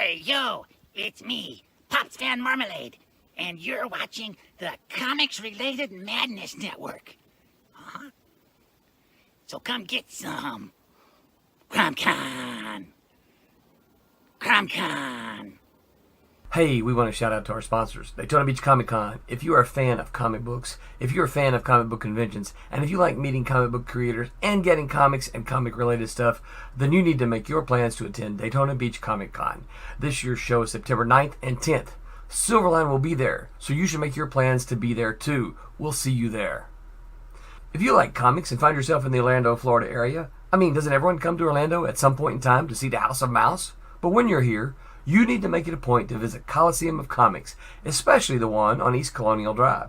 Hey, yo, it's me, Pops Van Marmalade, and you're watching the Comics-Related Madness Network. Uh-huh. So come get some. CromCon. Hey, we want to shout out to our sponsors, Daytona Beach Comic Con. If you are a fan of comic books, if you're a fan of comic book conventions, and if you like meeting comic book creators and getting comics and comic-related stuff, then you need to make your plans to attend Daytona Beach Comic Con. This year's show is September 9th and 10th. Silverline will be there, so you should make your plans to be there too. We'll see you there. If you like comics and find yourself in the Orlando, Florida area, doesn't everyone come to Orlando at some point in time to see the House of Mouse? But when you're here, you need to make it a point to visit Coliseum of Comics, especially the one on East Colonial Drive.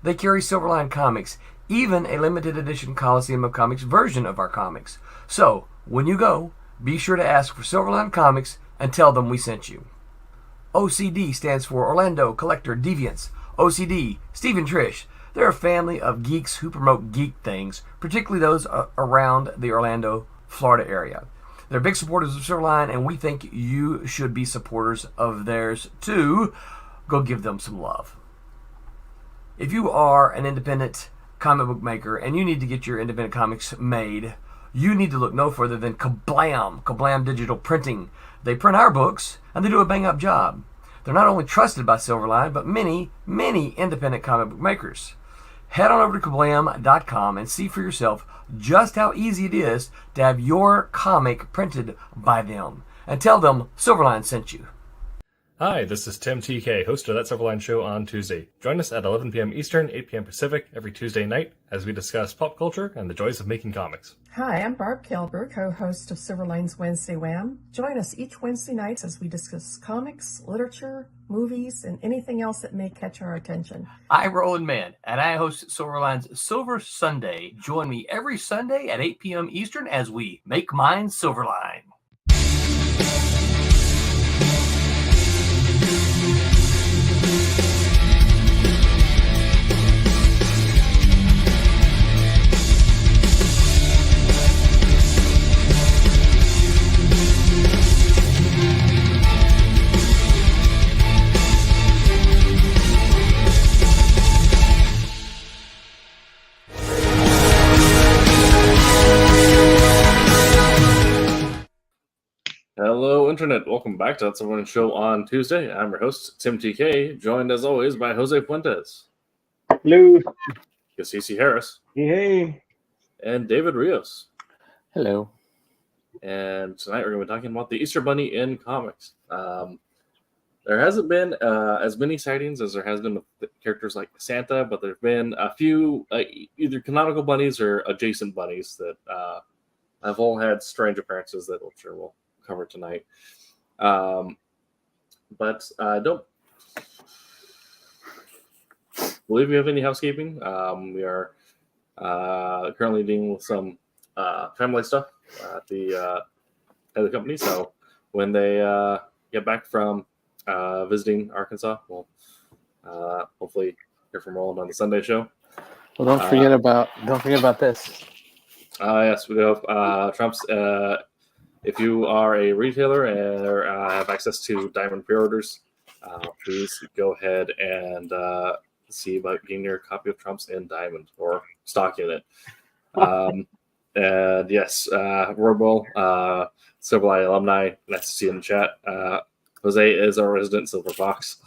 They carry Silverline Comics, even a limited edition Coliseum of Comics version of our comics. So, when you go, be sure to ask for Silverline Comics and tell them we sent you. OCD stands for Orlando Collector Deviants. OCD, Steve and Trish, they're a family of geeks who promote geek things, particularly those around the Orlando, Florida area. They're big supporters of Silverline, and we think you should be supporters of theirs too. Go give them some love. If you are an independent comic book maker and you need to get your independent comics made, you need to look no further than Kablam Digital Printing. They print our books, and they do a bang-up job. They're not only trusted by Silverline, but many, many independent comic book makers. Head on over to kablam.com and see for yourself just how easy it is to have your comic printed by them. And tell them Silverline sent you. Hi, this is Tim TK, host of That Silverline Show on Tuesday. Join us at 11 p.m. Eastern, 8 p.m. Pacific every Tuesday night as we discuss pop culture and the joys of making comics. Hi, I'm Barb Kilber, co-host of Silverline's Wednesday Wham. Join us each Wednesday night as we discuss comics, literature, movies, and anything else that may catch our attention. I'm Roland Mann, and I host Silverline's Silver Sunday. Join me every Sunday at 8 p.m. Eastern as we make mine Silverline. Hello, Internet. Welcome back to That Silverline Show on Tuesday. I'm your host, Tim TK, joined as always by Jose Puentes. Hello. Cassisi Harris. Hey. And David Rios. Hello. And tonight we're going to be talking about the Easter Bunny in comics. There hasn't been as many sightings as there has been with characters like Santa, but there have been a few either canonical bunnies or adjacent bunnies that have all had strange appearances that I'm sure we'll cover tonight. But I don't believe we have any housekeeping. We are currently dealing with some family stuff at the company. So when they get back from visiting Arkansas, we'll hopefully hear from Roland on the Sunday show. Well, don't forget about this. Yes, we have Trump's. If you are a retailer and have access to Diamond pre-orders, please go ahead and see about getting your copy of Trump's in Diamond or stock in it. And yes, Royal Silverline alumni, nice to see you in the chat. Jose is our resident Silver Fox.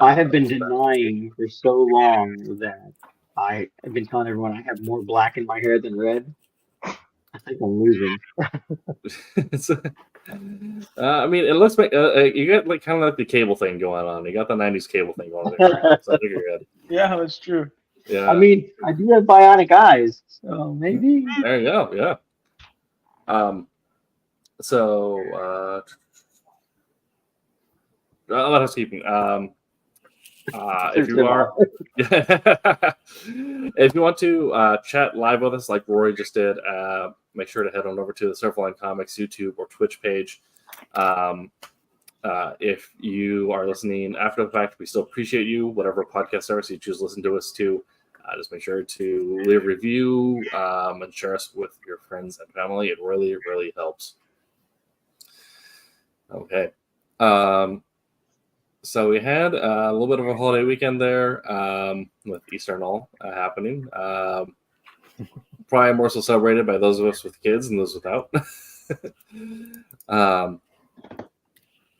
I have been denying for so long that I have been telling everyone I have more black in my hair than red. I think I'm losing. It looks like you got like kind of like the cable thing going on. You got the 90s cable thing going on there. So I think you're good. Yeah, that's true. Yeah. I do have bionic eyes, so maybe. There you go. Yeah. A lot of housekeeping. If you want to chat live with us like Rory just did, make sure to head on over to the Silverline Comics YouTube or Twitch page. If you are listening after the fact, we still appreciate you, whatever podcast service you choose to listen to us to. Just make sure to leave a review and share us with your friends and family. It really, really helps. Okay. So we had a little bit of a holiday weekend there with Easter and all happening. Probably more so celebrated by those of us with kids and those without.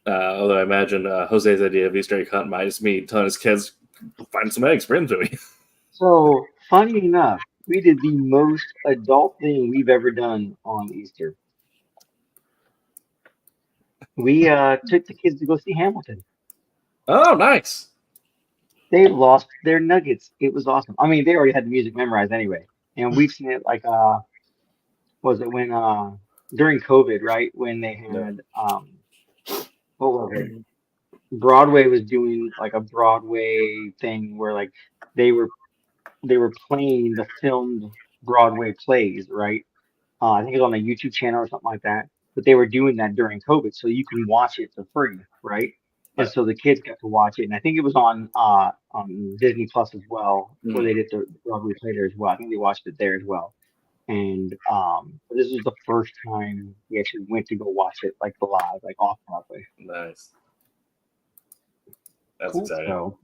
Although I imagine Jose's idea of Easter egg hunt might just be telling his kids, find some eggs, bring them to me. So, funny enough, we did the most adult thing we've ever done on Easter. We took the kids to go see Hamilton. Oh, nice. They lost their nuggets. It was awesome. I mean, they already had the music memorized anyway. And we've seen it like, was it when, during COVID, right? When they had, what was it? Broadway was doing like a Broadway thing where like they were playing the filmed Broadway plays, right? I think it was on a YouTube channel or something like that. But they were doing that during COVID, so you can watch it for free, right? And so the kids got to watch it, and I think it was on Disney Plus as well, where they did the Broadway play there as well. I think they watched it there as well. And this was the first time we actually went to go watch it like live, like off Broadway. Nice. That's Cool. exciting. So,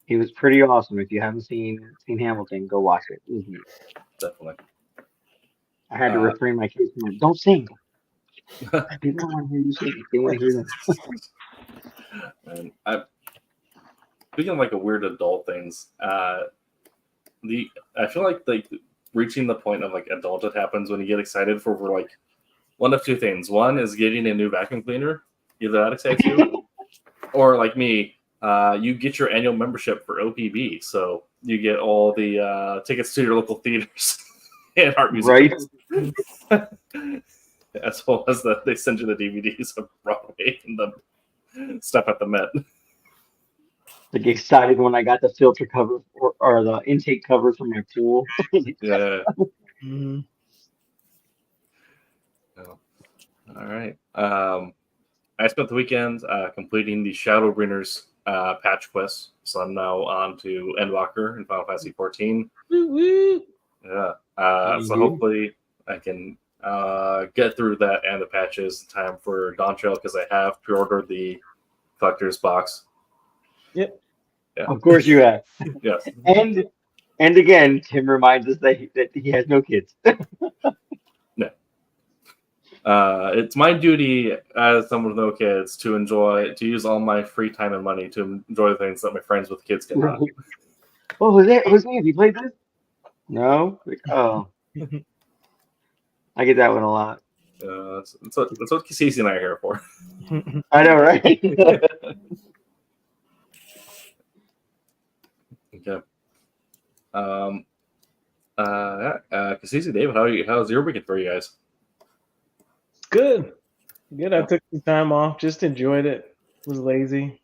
it was pretty awesome. If you haven't seen Hamilton, go watch it. It was neat. Definitely. I had to refrain my kids from like, don't sing. People don't want to hear you sing. They want to hear that. And speaking of like a weird adult things, I feel like reaching the point of like adulthood happens when you get excited for like one of two things. One is getting a new vacuum cleaner. Either that excites you, or like me, you get your annual membership for OPB, so you get all the tickets to your local theaters and art musicals. Right. As well as they send you the DVDs of Broadway and the stuff at the Met. Like excited when I got the filter cover or the intake cover from my pool. Yeah. Mm-hmm. Oh. All right. I spent the weekend completing the Shadowbringers patch quest, so I'm now on to Endwalker in Final Fantasy 14. Yeah. So hopefully I can get through that and the patches in time for Dawn Trail, because I have pre-ordered the collector's box. Yep. Yeah. Of course you have. Yes. And again, Tim reminds us that he has no kids. No. It's my duty as someone with no kids to use all my free time and money to enjoy the things that my friends with kids cannot. Oh, Jose, have you played this? No? Oh. I get that one a lot. That's what Casey and I are here for. I know, right? Okay. Casey, David, how's your weekend for you guys? Good. I took some time off, just enjoyed it. Was lazy.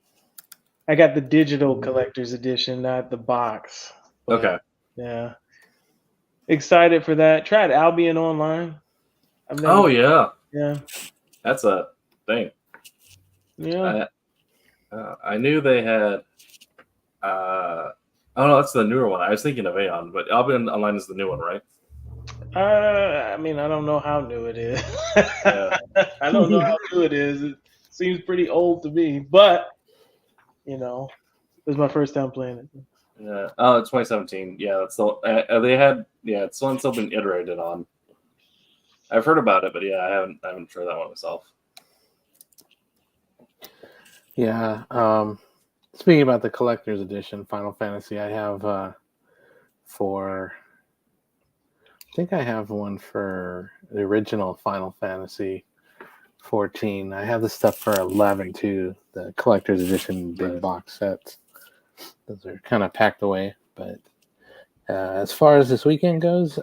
I got the digital collector's edition, not the box. Okay. Yeah. Excited for that. Tried Albion Online. Yeah. Yeah. That's a thing. Yeah. I knew they had. Oh no, that's the newer one. I was thinking of Aeon, but Albion Online is the new one, right? I mean, I don't know how new it is. Yeah. I don't know how new it is. It seems pretty old to me, but it was my first time playing it. Yeah. Oh, it's 2017. Yeah, that's the they had. Yeah, it's one still been iterated on. I've heard about it, but yeah, I haven't tried that one myself. Yeah. Speaking about the collector's edition Final Fantasy, I have I think I have one for the original Final Fantasy 14. I have the stuff for 11 too, the collector's edition big box sets. Those are kind of packed away, but as far as this weekend goes,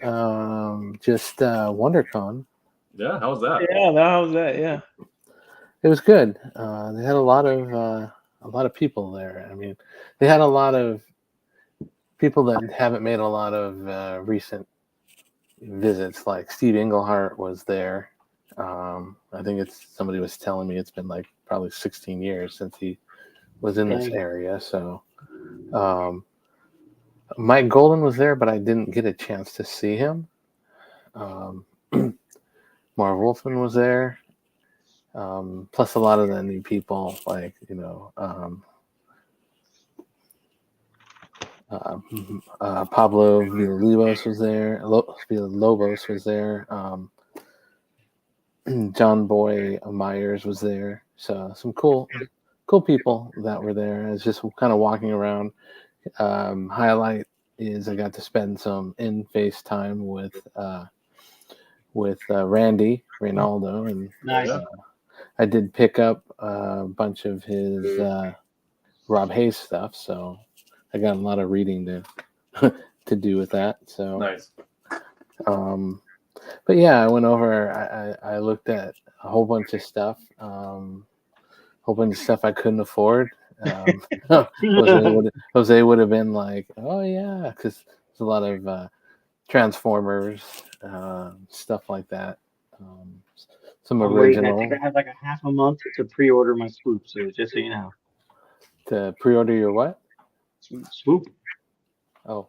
just WonderCon. Yeah, how was that? Yeah, how was that? Yeah, it was good. They had a lot of people there. I mean, they had a lot of people that haven't made a lot of recent visits. Like Steve Englehart was there. I think somebody was telling me it's been like probably 16 years since he was in this area. So Mike Golden was there, but I didn't get a chance to see him. Marv Wolfman was there. Plus a lot of the new people, like, Pablo Villalobos was there. Villalobos was there. John Boy Myers was there. So some cool people that were there. I was just kind of walking around. Highlight is I got to spend some in-face time with Randy Reynaldo, and Nice. I did pick up a bunch of his Rob Hayes stuff, so I got a lot of reading to to do with that. So Nice. But yeah, I went over. I looked at a whole bunch of stuff. Whole bunch of stuff I couldn't afford. Jose would have been like, "Oh yeah," because there's a lot of Transformers stuff like that. Some I'm waiting. original. I think I have like a half a month to pre-order my swoop. So just so you know. To pre-order your what? Swoop. Oh,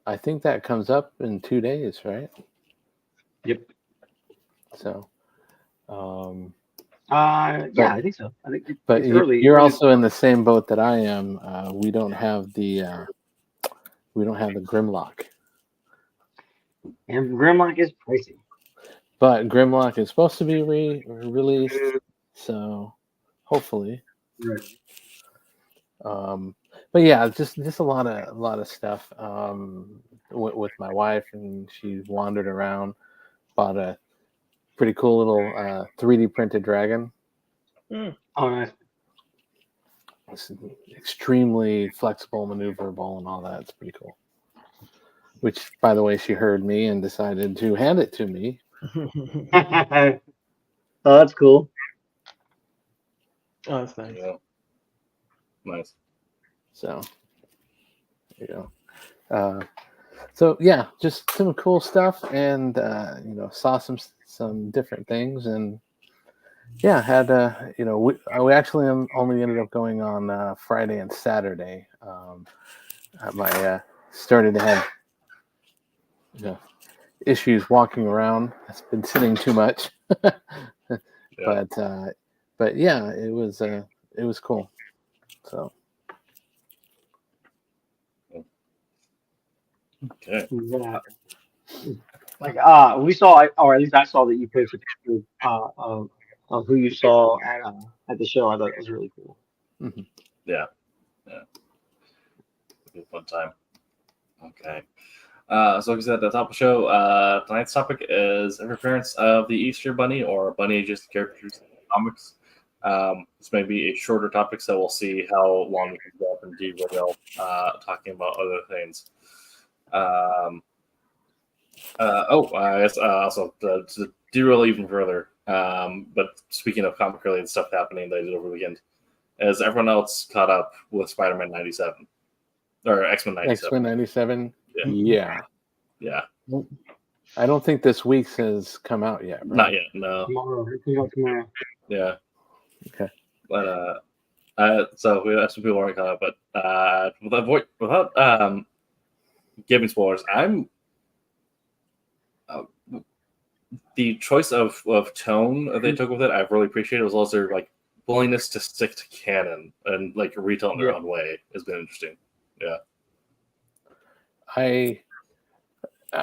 I think that comes up in 2 days, right? Yep. So, yeah, I think so. I think but it's early. you're also in the same boat that I am. We don't have the Grimlock. And Grimlock is pricey. But Grimlock is supposed to be released, so hopefully. Right. But yeah, just a lot of stuff with my wife, and she wandered around, bought a pretty cool little 3D printed dragon. Oh, nice. It's extremely flexible, maneuverable, and all that. It's pretty cool. Which, by the way, she heard me and decided to hand it to me. Oh, that's cool. Oh, that's nice. Yeah. Nice. So, there you go. So yeah, just some cool stuff, and saw some different things, and yeah, had we actually only ended up going on Friday and Saturday. My started to have issues walking around. I've been sitting too much, Yeah. but yeah, it was cool. So. Okay. Yeah. Like we saw, or at least I saw that you posted pictures of who you saw at the show. I thought it was really cool. Mm-hmm. Yeah. It'll be a fun time. Okay. So like I said at the top of the show, tonight's topic is every appearance of the Easter Bunny or Bunny adjacent characters in comics. This may be a shorter topic, so we'll see how long we can go up and derail talking about other things. I guess also to derail even further. But speaking of comic related stuff happening that I did over the weekend, is everyone else caught up with Spider-Man 97 or X-Men 97? X-Men 97. Yeah. I don't think this week's has come out yet. Right? Not yet. No. Tomorrow. Yeah. Okay. But so we have some people already caught up, but without giving spoilers, I'm the choice of tone that they took with it, I've really appreciated, as well as their like willingness to stick to canon and like retell in their own way has been interesting. Yeah.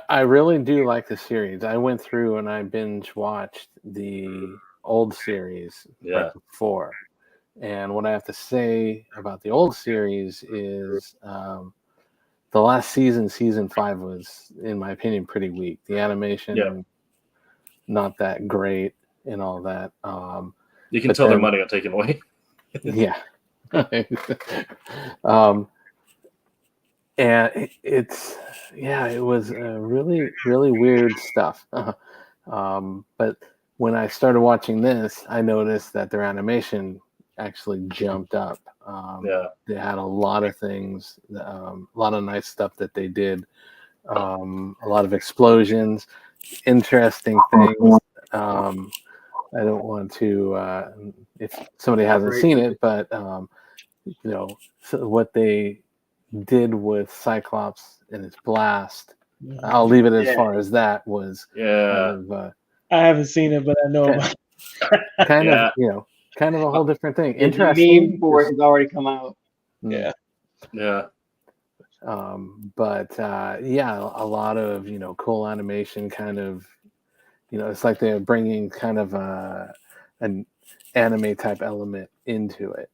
I really do like the series. I went through and I binge watched the old series right before. And what I have to say about the old series is the last season 5 was, in my opinion, pretty weak. The animation, not that great and all that. You can tell their money got taken away. Yeah. And it was really, really weird stuff. But when I started watching this, I noticed that their animation actually jumped up. They had a lot of things, a lot of nice stuff that they did. A lot of explosions, interesting things. I don't want to, if somebody hasn't seen it, but so what they did with Cyclops and his blast. I'll leave it as far as that was. Kind of, I haven't seen it, but I know about it. kind of, kind of a whole different thing. The Interesting. meme for it has already come out. Yeah. But a lot of cool animation. Kind of, it's like they're bringing kind of an anime type element into it.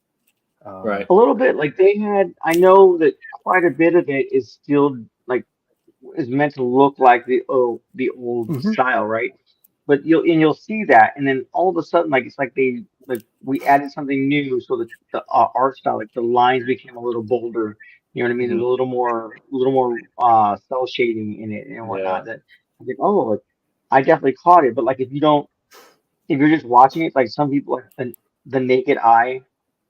Right. A little bit. Like they had. I know that quite a bit of it is still like is meant to look like the old style, right? But you'll see that, and then all of a sudden, like it's like we added something new, so that the art style, like the lines became a little bolder. You know what I mean? There's a little more cell shading in it and whatnot. That I think, oh, like, I definitely caught it. But like if you're just watching it, like some people, like the naked eye,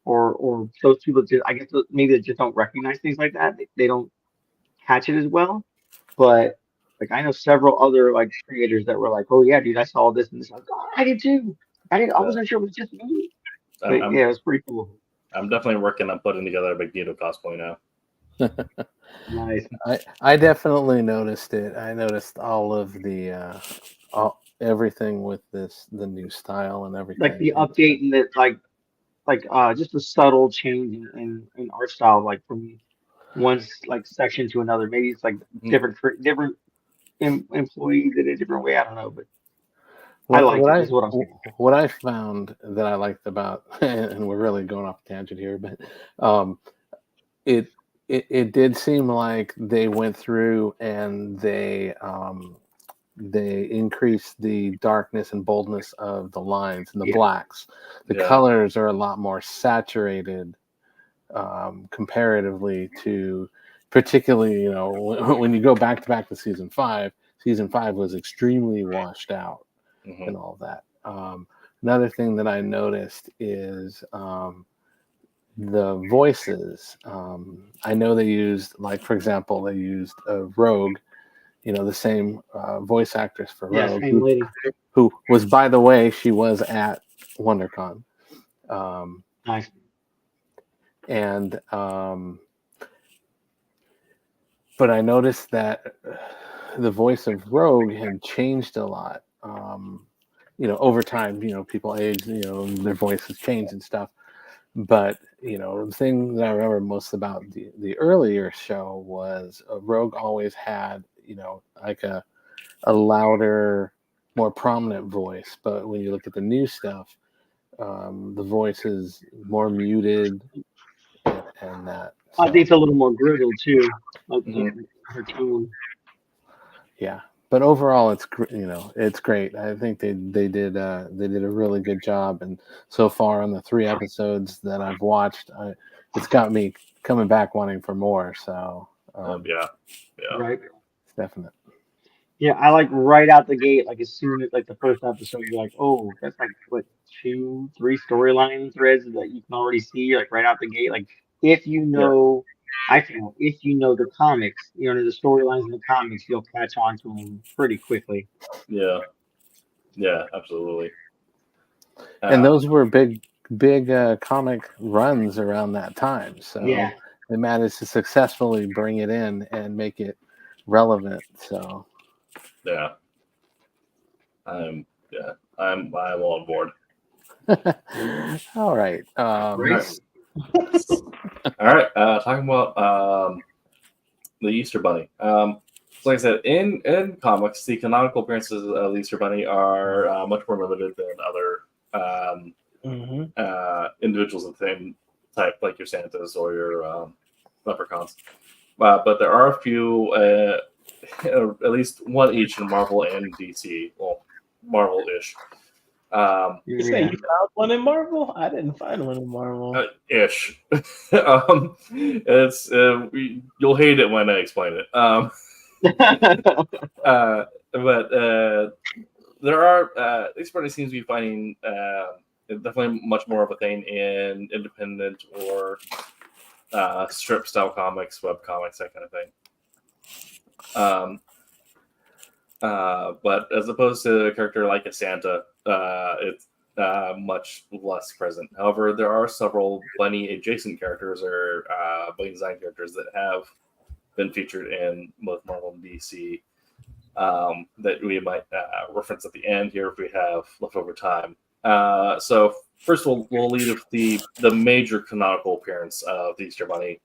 or those people just, I guess maybe they just don't recognize things like that. They don't catch it as well. But like I know several other like creators that were like, "Oh yeah, dude, I saw this and this." I was like, "Oh, I did too. I did. I wasn't sure it was just me." But yeah, it was pretty cool. I'm definitely working on putting together a Magneto cosplay now. Nice. I definitely noticed it. I noticed all of the everything with the new style and everything. Like the update and the like just a subtle change in art style, like from one like section to another. Maybe it's like different employees in a different way. I don't know, but I like it. That's what I'm saying. What I found that I liked about, and we're really going off tangent here, but it did seem like they went through and they increased the darkness and boldness of the lines and the blacks. The colors are a lot more saturated comparatively to, particularly, when you go back to season 5. Season 5 was extremely washed out and all that. Another thing that I noticed is the voices. I know they used, like, for example, they used Rogue, the same voice actress for Rogue, who was, by the way, she was at WonderCon. Nice. And but I noticed that the voice of Rogue had changed a lot. Over time, people age, their voices change and stuff. But the thing that I remember most about the earlier show was Rogue always had like a louder, more prominent voice. But when you look at the new stuff, the voice is more muted and that. So. I think it's a little more grizzled too, like her tone. Yeah, but overall, it's great. I think they did a really good job, and so far on the 3 episodes that I've watched, it's got me coming back wanting for more. So yeah, right, it's definite. Yeah, I like right out the gate, like as soon as like the first episode, you're like, oh, that's like what 2-3 storyline threads that you can already see like right out the gate. Like if you know, I feel if you know the comics, the storylines in the comics, you'll catch on to them pretty quickly. Yeah, absolutely. And those were big comic runs around that time, so they managed to successfully bring it in and make it relevant. So. Yeah. I'm all on board. All right. All right. Talking about the Easter Bunny. So like I said, in comics, the canonical appearances of the Easter Bunny are much more limited than other individuals of the same type, like your Santas or your leprechauns. But there are a few. At least one each in Marvel and DC. Well, Marvel-ish. You say you found one in Marvel? I didn't find one in Marvel. Ish. It's you'll hate it when I explain it. But there are Easter seems to be finding definitely much more of a thing in independent or strip style comics, web comics, that kind of thing. But as opposed to a character like a Santa, much less present. However, there are several Bunny adjacent characters or Bunny design characters that have been featured in both Marvel and DC that we might reference at the end here if we have leftover time. So first we'll lead with the major canonical appearance of the Easter Bunny,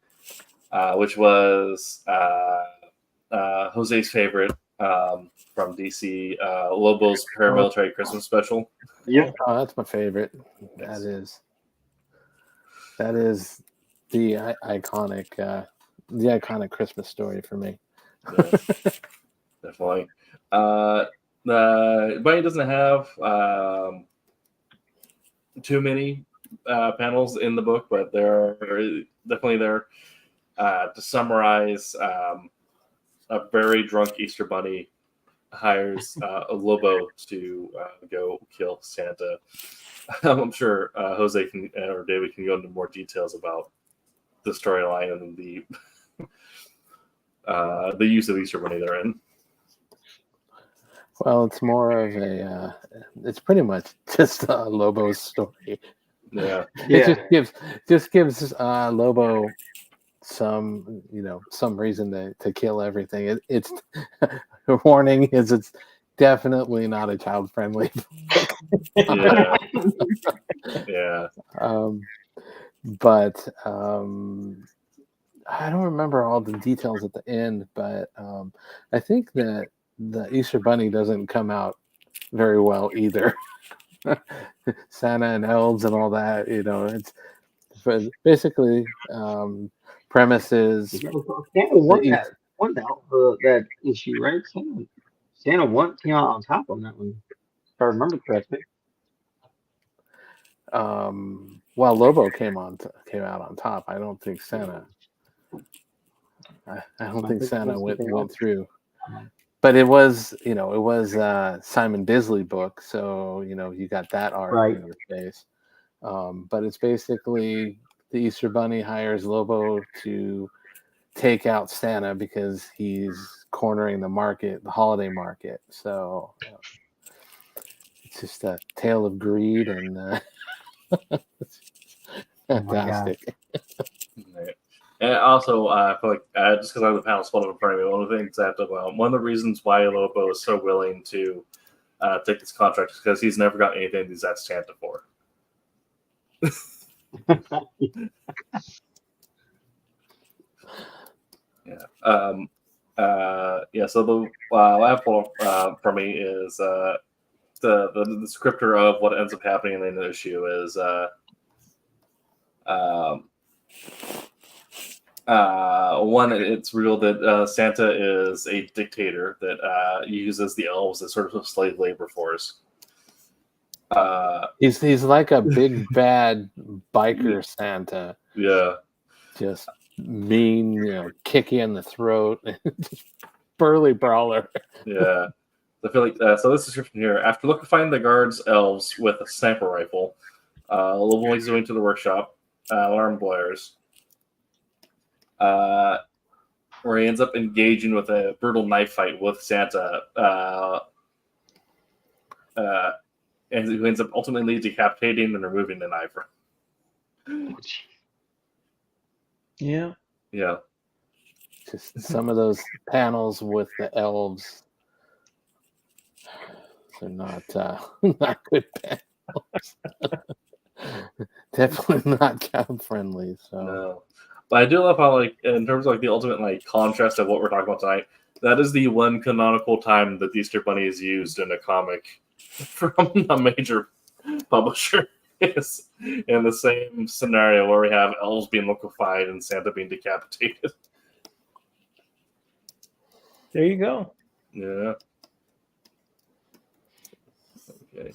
which was Jose's favorite from DC, Lobo's paramilitary Christmas special. Yeah, that's my favorite. That is the iconic Christmas story for me. Yeah, definitely. The Bunny doesn't have too many panels in the book, but there are definitely there to summarize. A very drunk Easter Bunny hires a Lobo to go kill Santa. I'm sure Jose or David can go into more details about the storyline and the use of Easter Bunny they're in. Well, it's more of it's pretty much just Lobo's story. Yeah. It just gives Lobo some reason to kill everything. It's a warning is it's definitely not a child friendly. Yeah. But I don't remember all the details at the end, but I think that the Easter Bunny doesn't come out very well either. Santa and elves and all that, it's basically premises. Santa won that issue, right? Santa came out on top on that one, if I remember correctly. Well, Lobo came out on top. I don't think Santa. I don't think Santa went through. But it was Simon Bisley book, so you got that art in your face. But it's basically the Easter Bunny hires Lobo to take out Santa because he's cornering the market, the holiday market. So it's just a tale of greed and fantastic. And also, I feel like just because I have the panel split up in front of me, one of the things one of the reasons why Lobo is so willing to take this contract is because he's never got anything he's asked Santa for. Yeah. So the last one for me is the descriptor of what ends up happening in the issue is one, it's revealed that Santa is a dictator that uses the elves as sort of a slave labor force. He's like a big bad biker Santa. Yeah. Just mean, kick you in the throat. Burly brawler. Yeah. I feel like so this description here, after liquefying the guards elves with a sniper rifle, Lobo is going to the workshop, alarm blares. Where he ends up engaging with a brutal knife fight with Santa, and who ends up ultimately decapitating and removing the knife. Yeah. Just some of those panels with the elves. They're not good panels. Definitely not child friendly. So. No. But I do love how, in terms of the ultimate contrast of what we're talking about tonight, that is the one canonical time that the Easter Bunny is used in a comic from a major publisher. Is in the same scenario where we have elves being liquefied and Santa being decapitated. There you go. Yeah. Okay.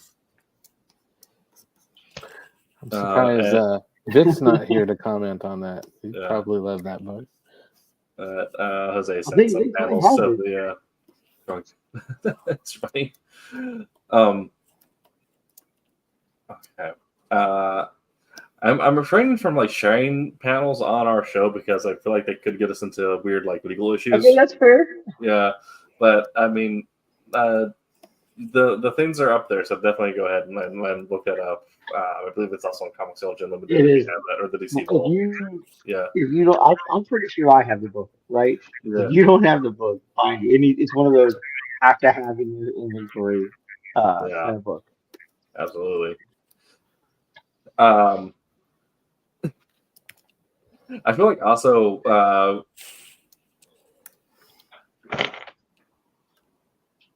I'm surprised Vic's not here to comment on that. He probably loved that book. Jose sent some panels of the it's funny. Okay. I'm refraining from sharing panels on our show because I feel like they could get us into weird legal issues. Okay, that's fair. Yeah, but I mean, the things are up there, so definitely go ahead and look that up. I believe it's also on Comics Unlimited. It is. Or the DC If Vault. you Yeah. if you don't, I'm pretty sure I have the book, right? Yeah. If you don't have the book, find it. It's one of those have to have in your inventory kind of book. Absolutely. I feel like also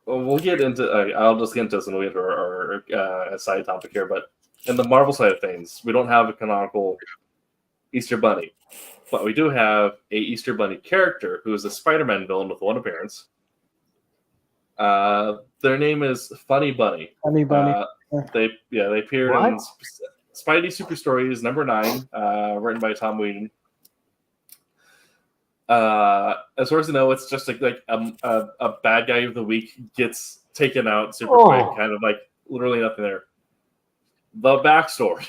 we'll get into. I'll just get into this and we'll get into our side topic here. But in the Marvel side of things, we don't have a canonical Easter Bunny, but we do have a Easter Bunny character who is a Spider-Man villain with one appearance. Their name is Funny Bunny. Funny Bunny. They appeared in Spidey Super Stories #9, written by Tom Whedon. As far as I know, it's just like a bad guy of the week gets taken out super quick, kind of like literally nothing there. The backstory.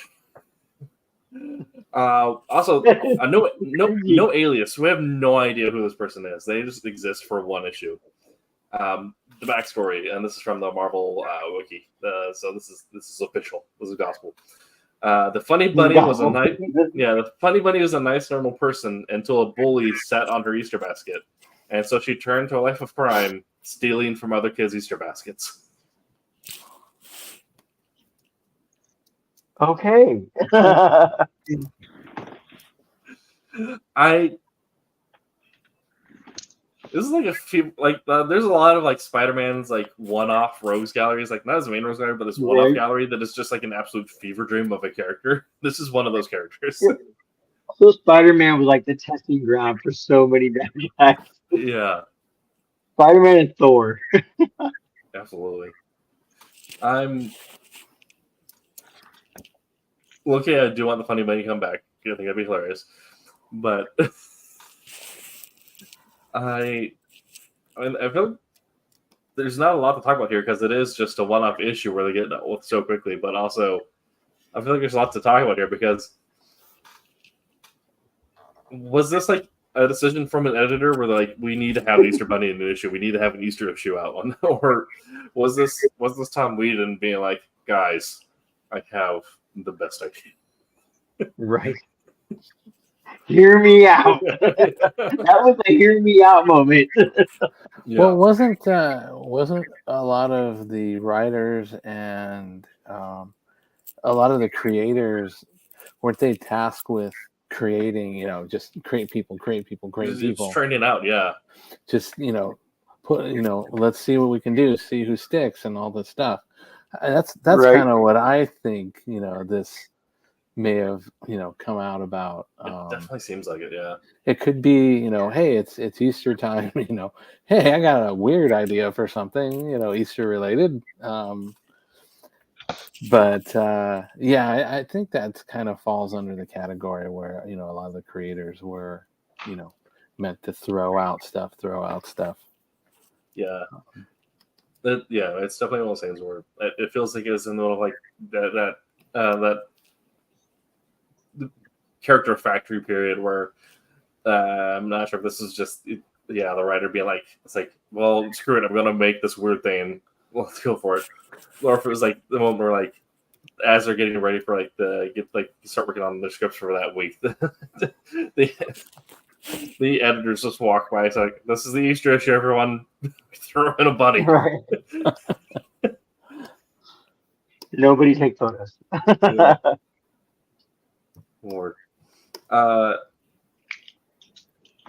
Also, no alias. We have no idea who this person is. They just exist for one issue. The backstory, and this is from the Marvel wiki. So this is official. This is gospel. The Funny Bunny was a nice normal person until a bully sat on her Easter basket, and so she turned to a life of crime, stealing from other kids' Easter baskets. Okay. This is like a few there's a lot of like Spider-Man's like one-off rogues galleries, like not as a main rogues gallery, but this one-off gallery that is just like an absolute fever dream of a character. This is one of those characters. Yeah. So Spider-Man was like the testing ground for so many bad guys. Yeah. Spider-Man and Thor. Absolutely. I'm okay. I do want the Funny Bunny to come back. I think that'd be hilarious, but I feel like there's not a lot to talk about here because it is just a one-off issue where they get dealt with so quickly. But also, I feel like there's a lot to talk about here because was this like a decision from an editor where like we need to have an Easter Bunny in an issue, we need to have an Easter issue out one, or was this Tom Whedon being like, guys, I have the best idea? Right. Hear me out. That was a hear me out moment. Yeah. Well, wasn't a lot of the writers and a lot of the creators, weren't they tasked with creating, just create people, It's training out, yeah. Just, put, let's see what we can do, see who sticks and all this stuff. That's right. Kind of what I think, this may have come out about. It definitely seems like it, yeah. It could be, hey, it's Easter time, hey, I got a weird idea for something, Easter related. But I think that kind of falls under the category where a lot of the creators were meant to throw out stuff. Yeah. It's definitely one of those things where it feels like it's in the middle of like that character factory period where I'm not sure if this is just the writer being like, it's like, well, screw it, I'm gonna make this weird thing, let's go for it. Or if it was like the moment where like as they're getting ready for start working on the scripts for that week, the editors just walk by. It's like, this is the Easter issue, everyone. Throw in a bunny. Right. Nobody take photos. Lord. And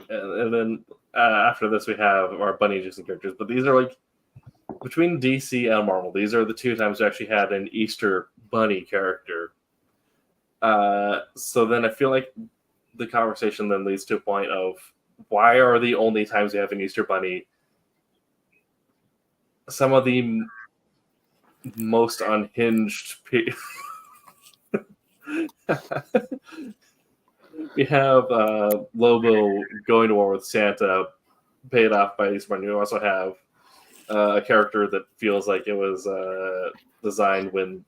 then after this, we have our bunny adjacent characters. But these are like between DC and Marvel. These are the two times we actually had an Easter bunny character. So then I feel like the conversation then leads to a point of why are the only times we have an Easter bunny some of the most unhinged we have Lobo going to war with Santa, paid off by Easter Bunny. We also have a character that feels like it was designed when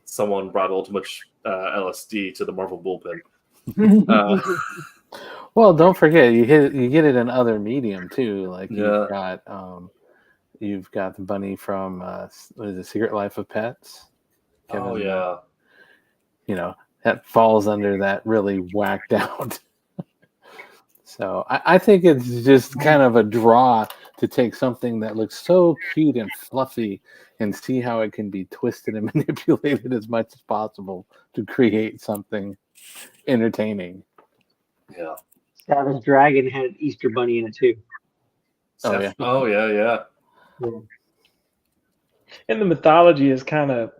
someone brought a little too much LSD to the Marvel bullpen. Well, don't forget you get it in other medium too. Like you've got You've got the bunny from what is it, Secret Life of Pets? Oh yeah. You know, that falls under that really whacked out. So I think it's just kind of a draw to take something that looks so cute and fluffy and see how it can be twisted and manipulated as much as possible to create something entertaining. Yeah. Savage Dragon had Easter Bunny in it too. Oh, yeah. Oh yeah. And the mythology is kind of,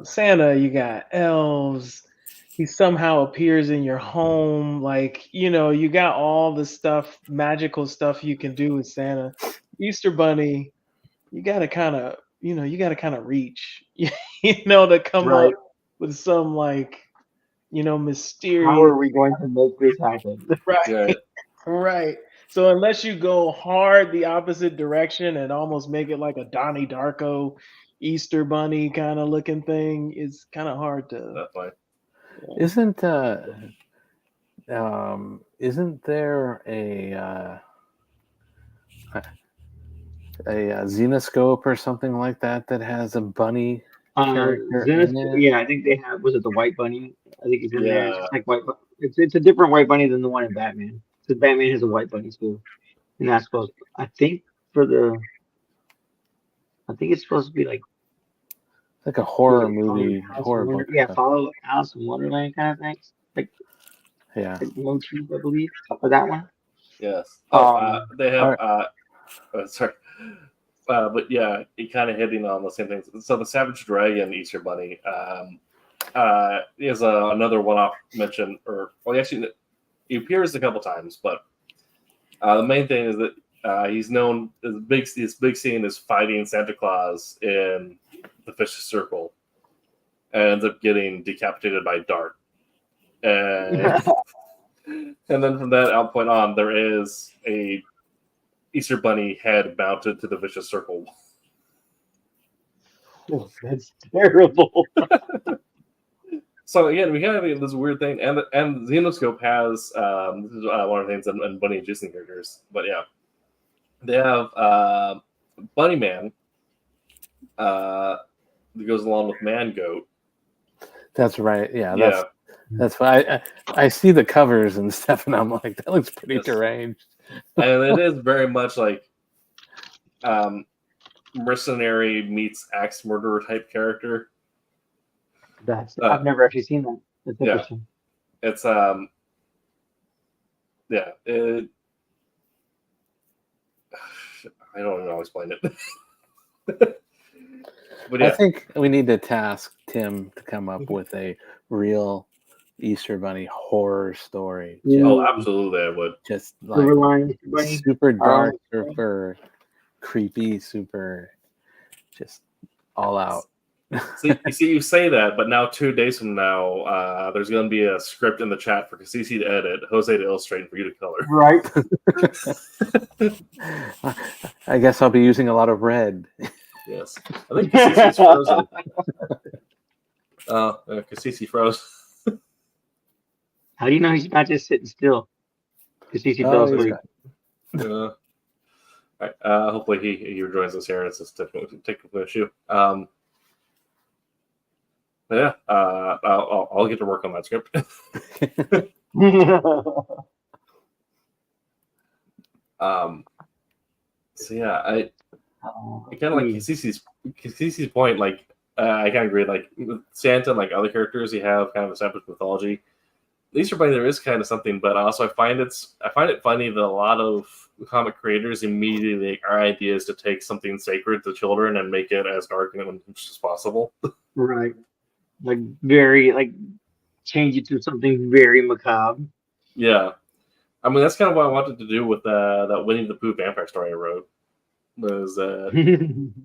Santa, you got elves. He somehow appears in your home. Like, you got all the stuff, magical stuff you can do with Santa. Easter Bunny, you got to kind of, reach, to come up with some mysterious. How are we going to make this happen? Right. Right. So unless you go hard the opposite direction and almost make it like a Donnie Darko Easter Bunny kind of looking thing, it's kind of hard to. Definitely. Isn't there a Xenoscope or something like that has a bunny character in it? Yeah, I think they have. Was it the White Bunny? I think it's in there. It's just like white. It's a different White Bunny than the one in Batman. Because Batman has a White Bunny too, and that's supposed. I think it's supposed to be like a horror movie, horror book. Yeah, follow Alice in Wonderland kind of thing. Like motif, I believe, for that one. Yes. They have. Sorry. But yeah, it kind of hitting on the same things. So the Savage Dragon Easter Bunny is another one-off mention, he appears a couple times, but the main thing is that he's known his big scene is fighting Santa Claus in the Vicious Circle, and ends up getting decapitated by a dart. And then from that point on, there is a Easter Bunny head mounted to the Vicious Circle. Oh, that's terrible. So again, we have this weird thing, and Xenoscope has this is one of the things in Bunny and Disney characters. But yeah, they have Bunny Man that goes along with Man Goat. That's right. Yeah. That's why I see the covers and stuff, and I'm like, that looks pretty deranged. And it is very much like mercenary meets axe murderer type character. I've never actually seen that. That's interesting. It's I don't know how to explain it. But yeah. I think we need to task Tim to come up with a real Easter Bunny horror story. Absolutely, I would. Just like super dark, super creepy, super just all out. You say that, but now 2 days from now, there's going to be a script in the chat for Cassisi to edit, Jose to illustrate, and for you to color. Right. I guess I'll be using a lot of red. Yes. I think Cassisi's frozen. Cassisi froze. How do you know he's not just sitting still? Cassisi fell asleep. All right. Hopefully he rejoins us here, and it's a technical issue. But yeah, I'll get to work on that script. So yeah, I kind of like Cassisi's point. Like, I kind of agree. Like with Santa, and like other characters, you have kind of established mythology. Easter Bunny, there is kind of something, but also I find it funny that a lot of comic creators immediately make our ideas to take something sacred to children and make it as dark and as possible. Right. Like change it to something very macabre. Yeah. I mean, that's kind of what I wanted to do with that Winnie the Pooh vampire story I wrote. Was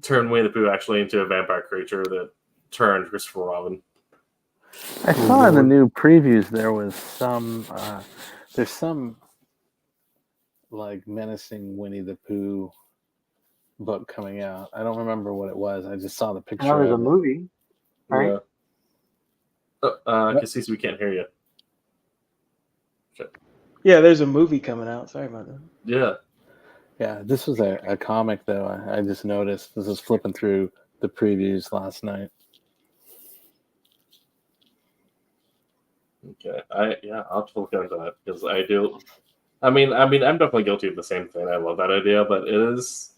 turn Winnie the Pooh actually into a vampire creature that turned Christopher Robin. I saw in the new previews there was there's some like menacing Winnie the Pooh book coming out. I don't remember what it was. I just saw the picture. That was a movie, right? Cassisi, we can't hear you. Yeah, there's a movie coming out. Sorry about that. Yeah. Yeah, this was a comic though. I just noticed. This was flipping through the previews last night. Okay, I'll have to look into that because I do. I mean, I'm definitely guilty of the same thing. I love that idea, but it is.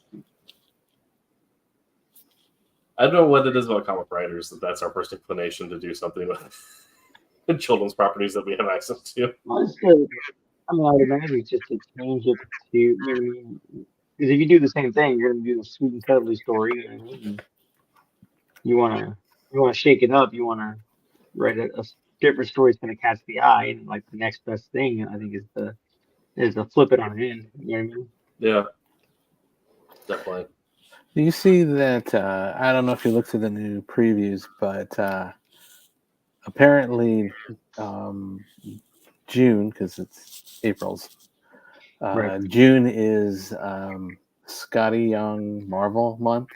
I don't know what it is about comic writers that's our first inclination to do something with children's properties that we have access to. Honestly, I mean, I would imagine it's just to change it to, you know what I mean? Because if you do the same thing, you're going to do the sweet and cuddly story. You know what I mean? You want to shake it up. You want to write a different story that's going to catch the eye, and like the next best thing, I think, is to flip it on an end. You know what I mean? Yeah, definitely. Do you see that? I don't know if you looked at the new previews, but apparently June, because it's April's. Right. June is Scotty Young Marvel month.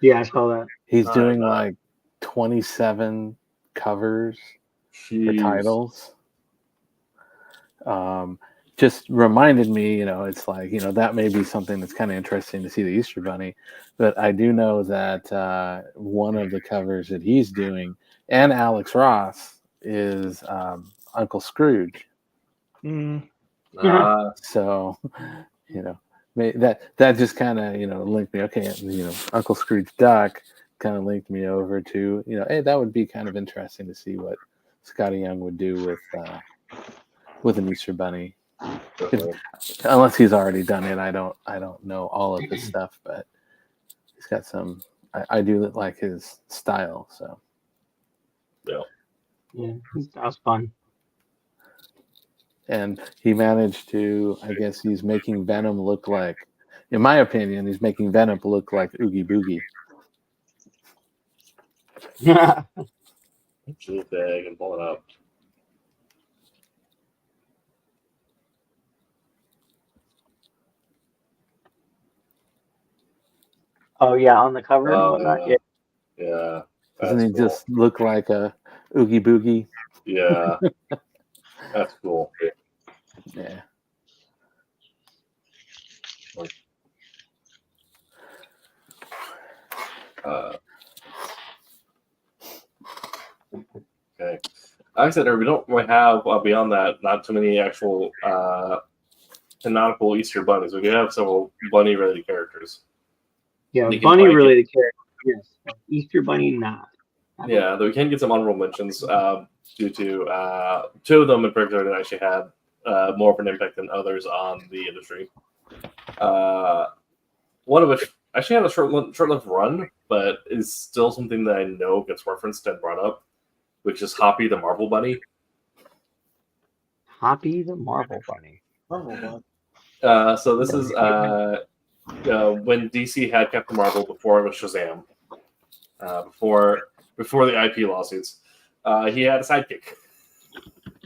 Yeah, I saw that. He's doing like 27 covers for titles. Just reminded me, it's like, that may be something that's kind of interesting to see the Easter Bunny. But I do know that one of the covers that he's doing, and Alex Ross, is Uncle Scrooge. So, that just kind of, linked me. Okay, Uncle Scrooge Duck kind of linked me over to, hey, that would be kind of interesting to see what Scotty Young would do with an Easter Bunny. Unless he's already done it, I don't know all of his stuff, but he's got some. I do like his style, so yeah, that was fun. And he managed to, I guess, he's making Venom look like, in my opinion, he's making Venom look like Oogie Boogie. Yeah. See if I can pull it up. Oh yeah, on the cover and whatnot. Yeah. Doesn't he just look like a Oogie Boogie? Yeah. That's cool. Yeah. Okay. Like I said, we don't really have, beyond that, not too many actual canonical Easter bunnies. We do have several bunny-related characters. Yeah, bunny-related characters, yes. Easter Bunny, not. Yeah, though we can get some honorable mentions due to two of them in particular that actually had more of an impact than others on the industry. One of which actually had a short-lived run, but is still something that I know gets referenced and brought up, which is Hoppy the Marvel Bunny. Hoppy the Marvel Bunny. So this is when DC had Captain Marvel before it was Shazam, before the IP lawsuits. He had a sidekick.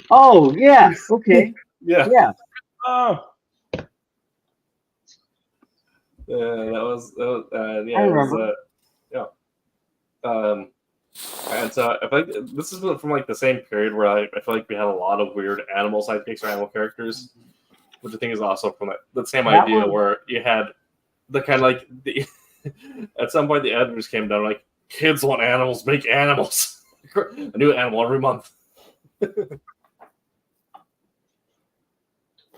Oh yeah, okay. Yeah. Oh. That was I remember. And so I feel like this is from like the same period where I feel like we had a lot of weird animal sidekicks or animal characters, which I think is also from that same idea where you had the kind of like the at some point the editors came down like, kids want animals, make animals. A new animal every month.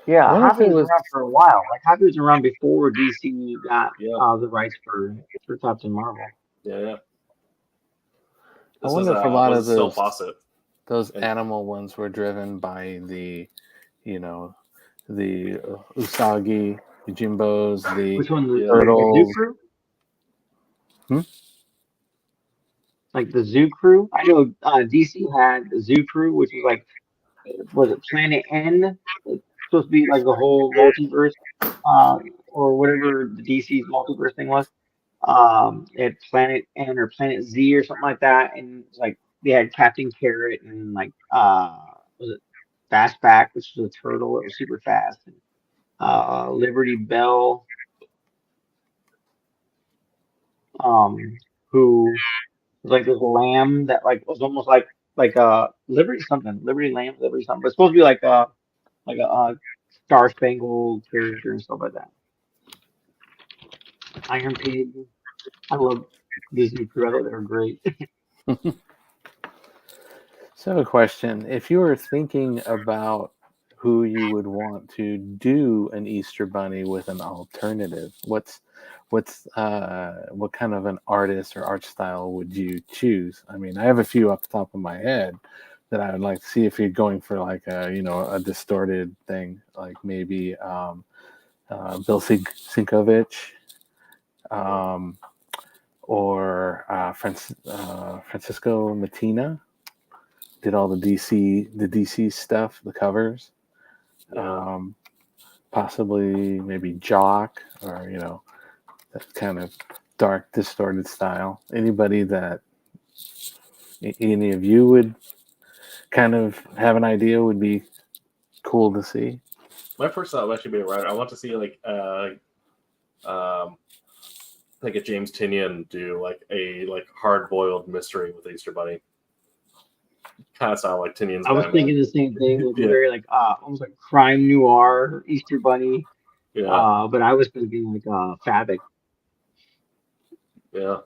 Yeah, Hoppy was around for a while. Like Hoppy was around before DC got the rights for Captain Marvel. Yeah. I wonder if a lot of those animal ones were driven by the Usagi, the Jimbos, the Turtles. Zoo Crew? Like the Zoo Crew? I know DC had the Zoo Crew, which was like, was it Planet N? It's supposed to be like the whole multiverse, or whatever the DC's multiverse thing was. At Planet N or Planet Z or something like that, and like they had Captain Carrot and like was it Fastback, which was a turtle that was super fast, and Liberty Bell, who was like this lamb that like was almost like Liberty something, Liberty Lamb, Liberty something, but it's supposed to be like a Star Spangled character and stuff like that. Iron Pig. I love Disney crew. I thought they were great. So, a question: if you were thinking about who you would want to do an Easter Bunny with an alternative, what kind of an artist or art style would you choose? I mean, I have a few off the top of my head that I would like to see if you're going for like a distorted thing, like maybe Bill Sinkovich, or Francisco Mattina. Did all the DC stuff, the covers. Yeah. Possibly maybe Jock, or that kind of dark, distorted style. Anybody that any of you would kind of have an idea would be cool to see. My first thought would actually be a writer. I want to see like a James Tynion do like a hard boiled mystery with the Easter Bunny. Kind of sound like Tynion's. I was thinking the same thing, like very almost like crime noir Easter Bunny. Yeah. But I was thinking like Fabric. Yeah.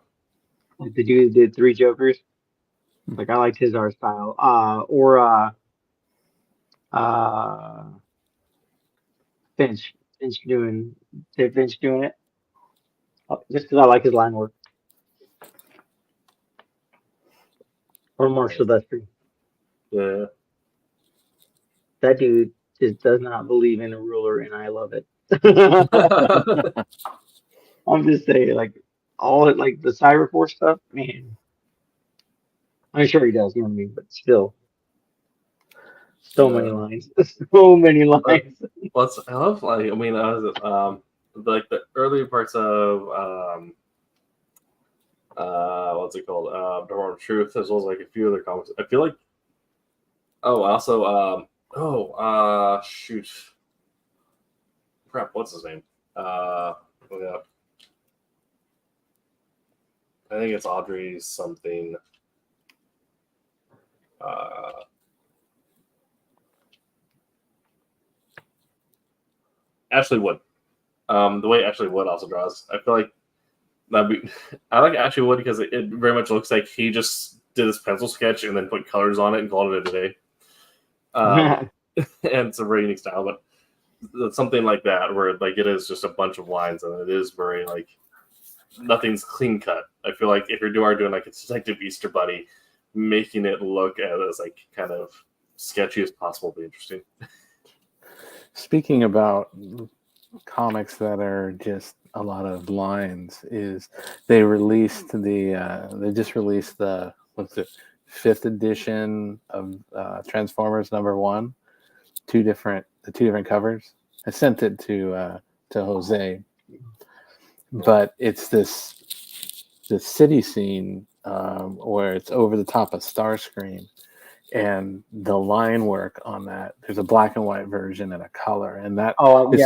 Like the dude that did Three Jokers. Like I liked his art style. Or Finch doing it. Just because I like his line work. Or Mark Silvestri. Yeah. That dude just does not believe in a ruler, and I love it. I'm just saying, like all it, like the Cyberforce stuff, man. I'm sure he does, you know what I mean, but still, so many lines, so many lines. I love like the early parts of what's it called? Department of Truth, as well as like a few other comics. I feel like shoot. Crap, what's his name? Yeah. I think it's Audrey something. Ashley Wood. The way Ashley Wood also draws, I feel like I like Ashley Wood because it very much looks like he just did his pencil sketch and then put colors on it and called it a day. And it's a very unique style, but something like that where like it is just a bunch of lines and it is very like nothing's clean cut. I feel like if you're doing like a Detective Easter Bunny, making it look as like kind of sketchy as possible would be interesting. Speaking about comics that are just a lot of lines, is they just released the 5th edition of Transformers #1, two different covers. I sent it to Jose, but it's this city scene where it's over the top of Starscream, and the line work on that. There's a black and white version and a color, and that is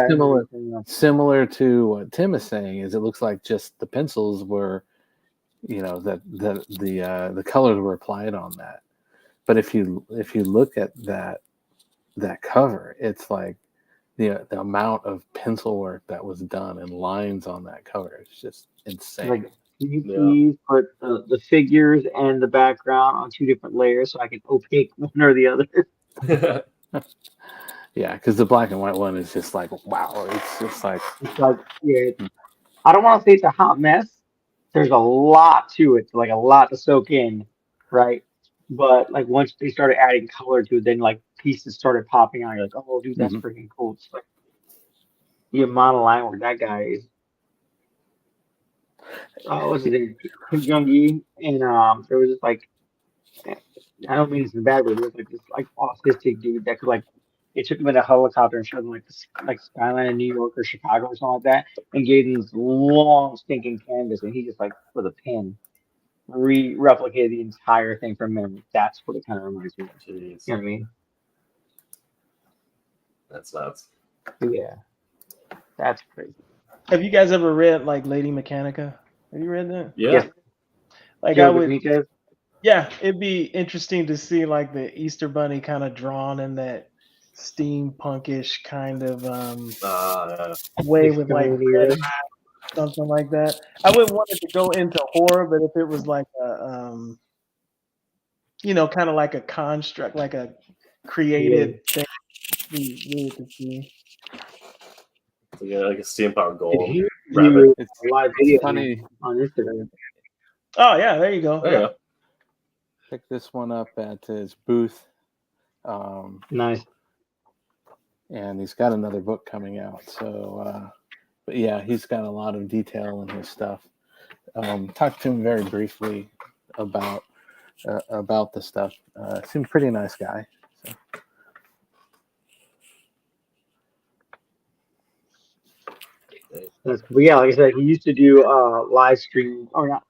similar to what Tim is saying. Is it looks like just the pencils were, that the colors were applied on that. But if you look at that cover, it's like the amount of pencil work that was done and lines on that cover is just insane. Like, can you please put the figures and the background on 2 different layers so I can opaque one or the other? Yeah, because the black and white one is just like, wow. It's just like, I don't want to say it's a hot mess. There's a lot to it, like a lot to soak in, right? But like once they started adding color to it, then like pieces started popping out. You're like, oh, dude, that's freaking cool. It's like the amount of line work that guy is. What's his name? Kim Jong-gi, and there was just like, I don't mean it's in a bad way, but it was like this like autistic dude that could like, it took him in a helicopter and showed him like like skyline of New York or Chicago or something like that, and gave him this long stinking canvas, and he just like with a pen replicated the entire thing from memory. That's what it kind of reminds me of. Jeez. You know what I mean? That's nuts. Yeah, that's crazy. Have you guys ever read like Lady Mechanica? Have you read that? Yeah. Yes. Like Joe I would. Benitez? Yeah, it'd be interesting to see like the Easter Bunny kind of drawn in that steampunkish kind of way with like red something like that. I wouldn't want it to go into horror, but if it was like a, kind of like a construct, like a created thing, we really could see. So, yeah, like a steampunk If golem. you Rabbit. do It's, a live it's video funny. on Instagram, Oh yeah, there you go. Oh, yeah. Pick this one up at his booth. nice. And he's got another book coming out. So, but yeah, he's got a lot of detail in his stuff. Talked to him very briefly about the stuff. Seems pretty nice guy. So. But yeah, like I said, he used to do live stream or not,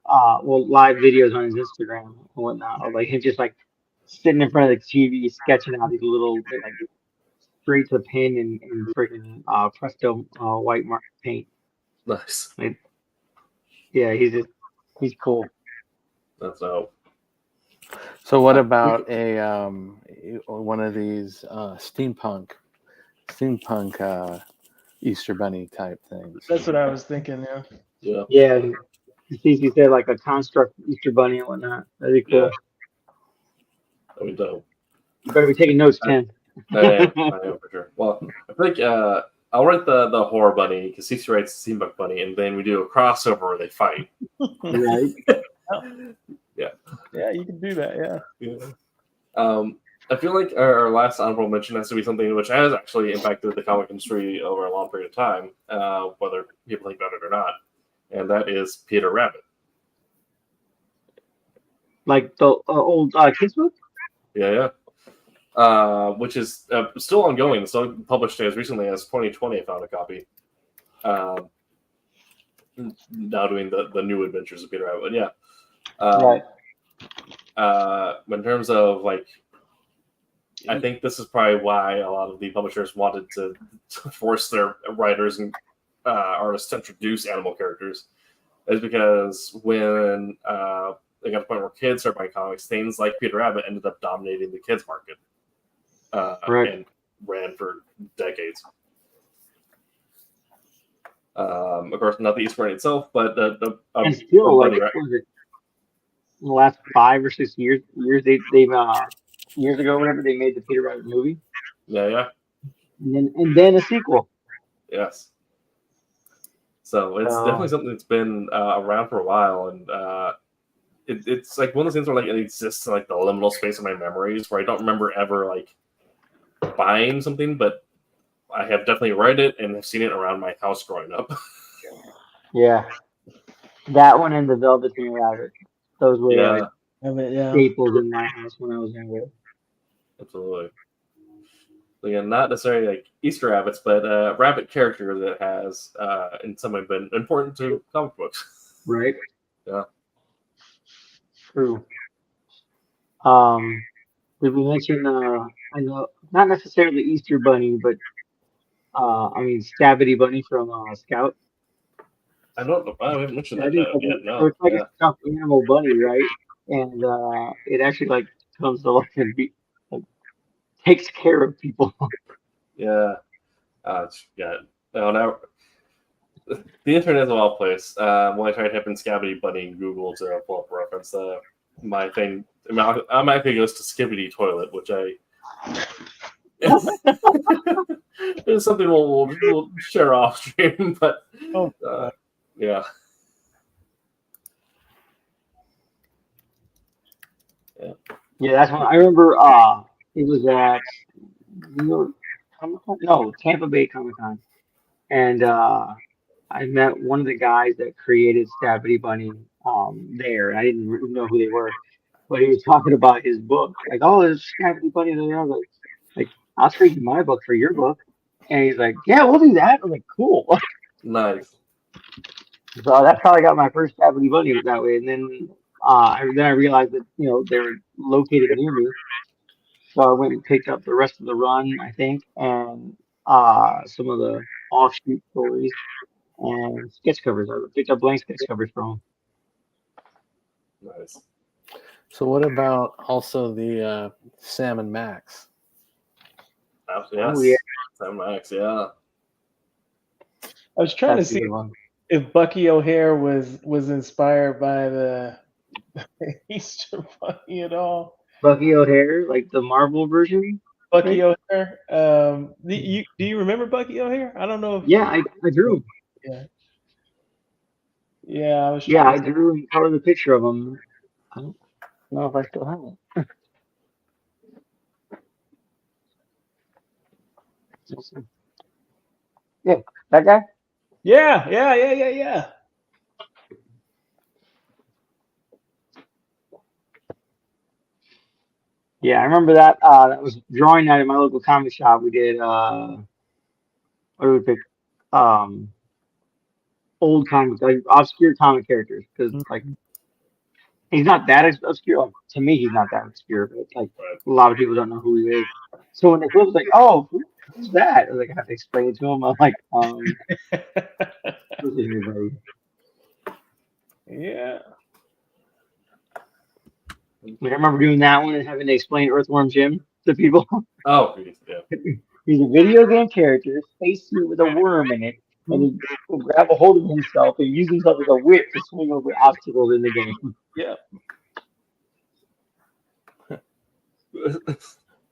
live videos on his Instagram and whatnot, or like him just like sitting in front of the TV sketching out these little like straight to pen and freaking Presto white mark paint. Nice. Like, yeah, he's cool. That's dope. So what about a one of these steampunk Easter Bunny type things? That's what I was thinking. Yeah. Yeah. Yeah, he said like a construct Easter bunny and whatnot. That'd be cool. Yeah. That'd be dope. You better be taking notes, Tim. I am for sure. Well, I think I'll write the horror bunny because Cece writes the steampunk bunny, and then we do a crossover where they fight. Right. Yeah, you can do that. Yeah. I feel like our last honorable mention has to be something which has actually impacted the comic industry over a long period of time, whether people think about it or not, and that is Peter Rabbit. Like the old kids book? Yeah. Which is still ongoing. Still published as recently as 2020. I found a copy. Now doing the new adventures of Peter Rabbit. But yeah. Right. In terms of like, I think this is probably why a lot of the publishers wanted to force their writers and artists to introduce animal characters, is because when they got to the point where kids started buying comics, things like Peter Rabbit ended up dominating the kids market. Right. And ran for decades. Of course, not the Easter Bunny itself, but and still, like, what was it? In the last 5 or 6 years they've years ago, whenever they made the Peter Rabbit movie. Yeah. And then a sequel. Yes. So it's definitely something that's been around for a while, and it's like one of those things where like it exists in like the liminal space of my memories, where I don't remember ever like buying something, but I have definitely read it and have seen it around my house growing up. Yeah, that one and the Velveteen Rabbit. Those were like staples in my house when I was younger. Absolutely. Again, not necessarily like Easter rabbits, but rabbit character that has in some way been important to comic books. Right. Yeah. True. Did we mention? I know not necessarily Easter Bunny, but Stabity Bunny from Scout. I don't know. I haven't mentioned that Like yet. No. So it's like a stuffed animal bunny, right? And it actually like comes to life and takes care of people. Yeah. Yeah. No, now the internet is a wild place. When I try to type in Scabbity Bunny in Google to pull up a reference, my thing automatically goes to Skibbity Toilet, which it's something we'll share off stream, but yeah. Yeah, that's when I remember. It was at Tampa Bay Comic Con, and I met one of the guys that created Stabity Bunny there. I didn't really know who they were, but he was talking about his book. Like, oh, there's Stabity Bunny there. I was like, I'll trade you my book for your book. And he's like, yeah, we'll do that. I'm like, cool. Nice. So that's how I got my first Stabity Bunny, was that way. And then I realized that they were located near me. So I went and picked up the rest of the run, I think, and some of the offshoot stories and sketch covers. I picked up blank sketch covers from them. Nice. So what about also the Sam and Max? Yes. Oh, yeah. Sam Max, yeah. I was trying to see if Bucky O'Hare was inspired by the Easter Bunny at all. Bucky O'Hare, like the Marvel version. Bucky Right? O'Hare. Do you remember Bucky O'Hare? I don't know if Yeah, I drew. yeah. Yeah, I was Yeah, trying I drew and colored the picture of him. I don't know if I still have it. Let's see. Yeah, that guy. Yeah. Yeah, I remember that. That was drawing night at my local comic shop. We did. What did we pick? Um, Old comic, like obscure comic characters, because like he's not that obscure. Like, to me, he's not that obscure, but like a lot of people don't know who he is. So when the clip was like, "Oh, who's that?" I was like, I have to explain it to him. I'm like, this is everybody. Yeah. Like, I remember doing that one and having to explain Earthworm Jim to people. Oh, yeah. He's a video game character, spacesuit with a worm in it, and he will grab a hold of himself and use himself as a whip to swing over obstacles in the game. Yeah.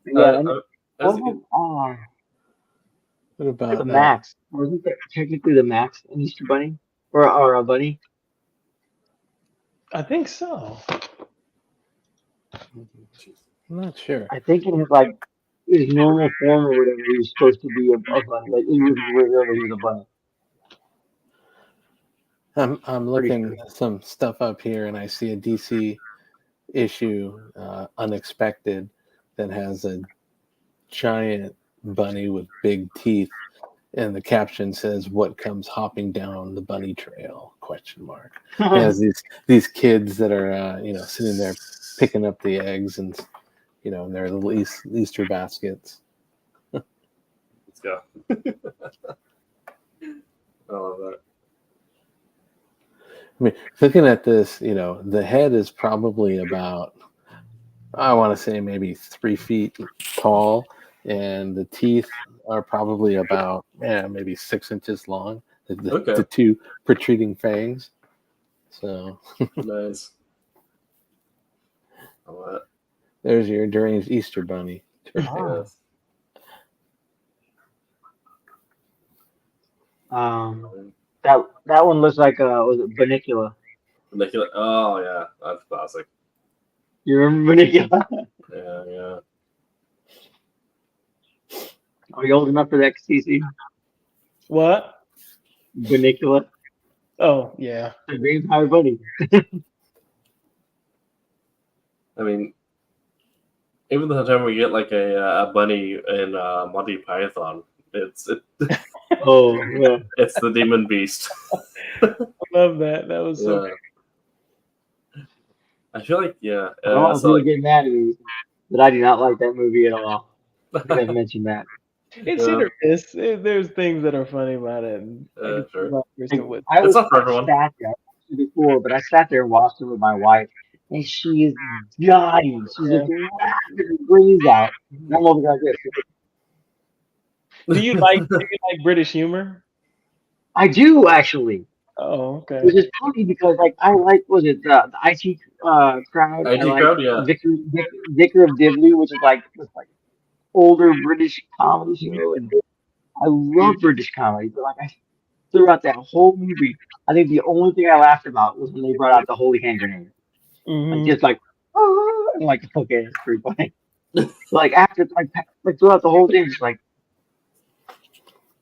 Yeah. What about The Max? Wasn't that technically the Max an Easter Bunny or a bunny? I think so. I'm not sure. I think in his normal form or whatever, he was supposed to be a bunny. Like he was real, he was a bunny. I'm looking some stuff up here, and I see a DC issue, Unexpected, that has a giant bunny with big teeth, and the caption says, "What comes hopping down the bunny trail?" ? It has these kids that are sitting there picking up the eggs and in their little Easter baskets. Let's go. I love that. I mean, looking at this, the head is probably about, I want to say maybe 3 feet tall, and the teeth are probably about maybe 6 inches long. The two protruding fangs. So nice. I love that. There's your deranged Easter bunny. Oh. That one looks like was it Bunnicula? Bunnicula. Oh yeah, that's classic. You remember Bunnicula? Yeah. Are you old enough for that, CC? What? Bunnicula. Oh yeah. The vampire bunny. I mean, even the time we get like a bunny in Monty Python, it's oh yeah, it's the demon beast. I love that. That was so. I feel like I don't want people get mad at me, but I do not like that movie at all. I think I've mentioned that. It's hit or miss. There's things that are funny about it. Sure. I sat there before, but I sat there and watched it with my wife, and she is dying. She's just laughing her brains out. And I'm over like this. Do you like British humor? I do actually. Oh, okay. Which is funny because I like the IT crowd. IT crowd, yeah. Vicar of Dibley, which is like older British comedy show, and I love British comedy, but I throughout that whole movie, I think the only thing I laughed about was when they brought out the holy hand grenade. Mm-hmm. Just okay, it's pretty funny. After throughout the whole thing, just like,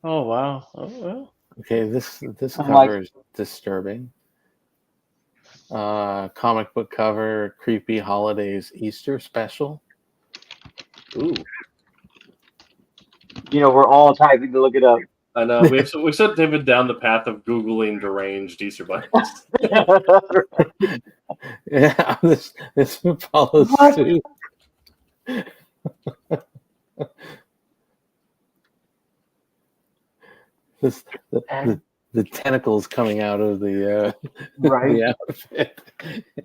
oh wow, oh well. Okay, this cover is disturbing. Comic book cover, Creepy Holidays Easter special. Ooh. We're all typing to look it up. I know. We sent David down the path of Googling deranged Easter bunnies. Yeah, this follows suit. The tentacles coming out of the the outfit,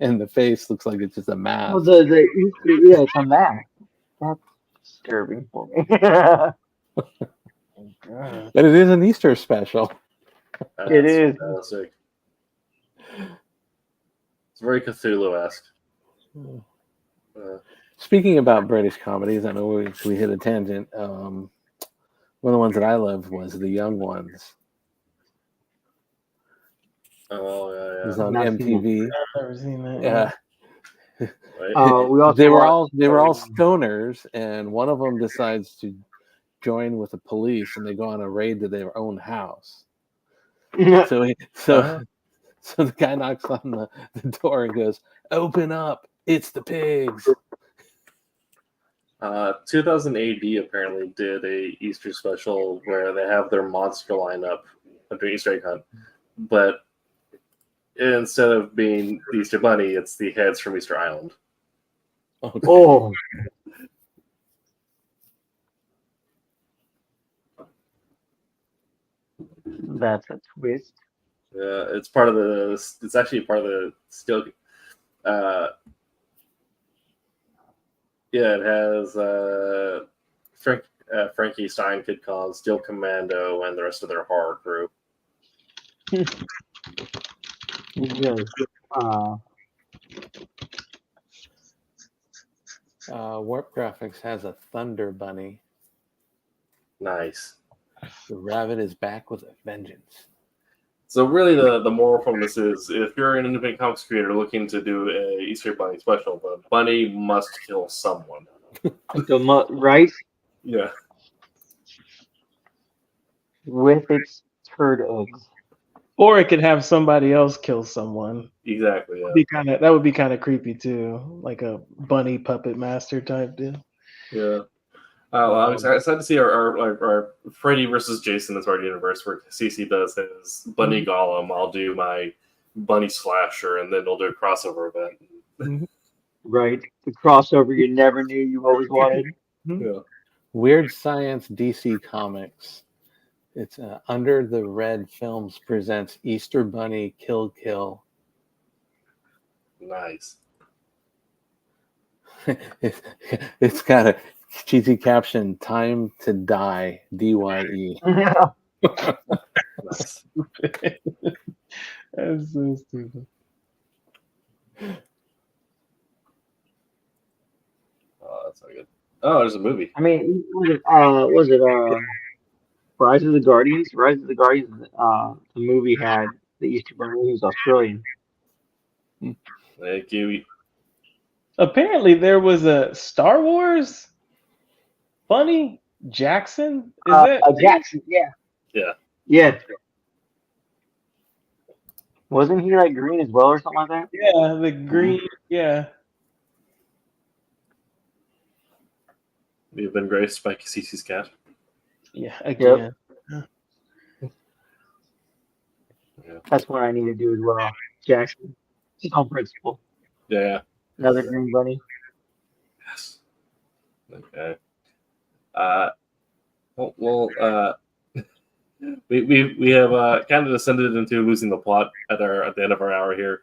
and the face looks like it's just a mask. Well, it's a mask. That's disturbing for me. But it is an Easter special. It is. Fantastic. It's very Cthulhu-esque. Speaking about British comedies, I know we hit a tangent. One of the ones that I loved was The Young Ones. Oh It was yeah, on Not seen MTV. I've never seen that. Yeah. Right? We also They were watched, all stoners, and one of them decides to join with the police, and they go on a raid to their own house. So the guy knocks on the door and goes, "Open up! It's the pigs." 2000 AD apparently did a Easter special where they have their monster lineup under Easter egg hunt, but instead of being the Easter Bunny, it's the heads from Easter Island. Okay. Oh, that's a twist. It's part of the. It's actually part of the still. Yeah, it has Frankie Stein, Kid Con, Steel Commando, and the rest of their horror crew. Yes. Warp Graphics has a Thunder Bunny. Nice. The rabbit is back with a vengeance. So really, the moral from this is, if you're an independent comics creator looking to do a Easter Bunny special, the bunny must kill someone. Right? Yeah. With its turd eggs. Or it could have somebody else kill someone. Exactly. Yeah. That would be kind of creepy too, like a bunny puppet master type deal. Yeah. I'm excited to see our Freddy versus Jason as our universe, where CC does his Bunny Golem. I'll do my Bunny Slasher, and then we'll do a crossover event. Right. The crossover you never knew you always wanted. Yeah. Weird Science DC Comics. It's Under the Red Films presents Easter Bunny Kill Kill. Nice. It's got a cheesy caption: "Time to Die." DYE. Nice. That's so stupid. Oh, that's not good. Oh, there's a movie. I mean, was it Rise of the Guardians? Rise of the Guardians. The movie had the Easter Bunny. He was Australian. Thank you. Apparently, there was a Star Wars Bunny Jackson. Is that Jackson? Yeah. Yeah. Yeah. Wasn't he like green as well or something like that? Yeah, the green. Yeah. We've been graced by Cece's cat. Yeah. Again. That's what I need to do as well. Jackson. Just on principle. Yeah. Another green bunny. Yes. Okay. We have kind of descended into losing the plot at the end of our hour here.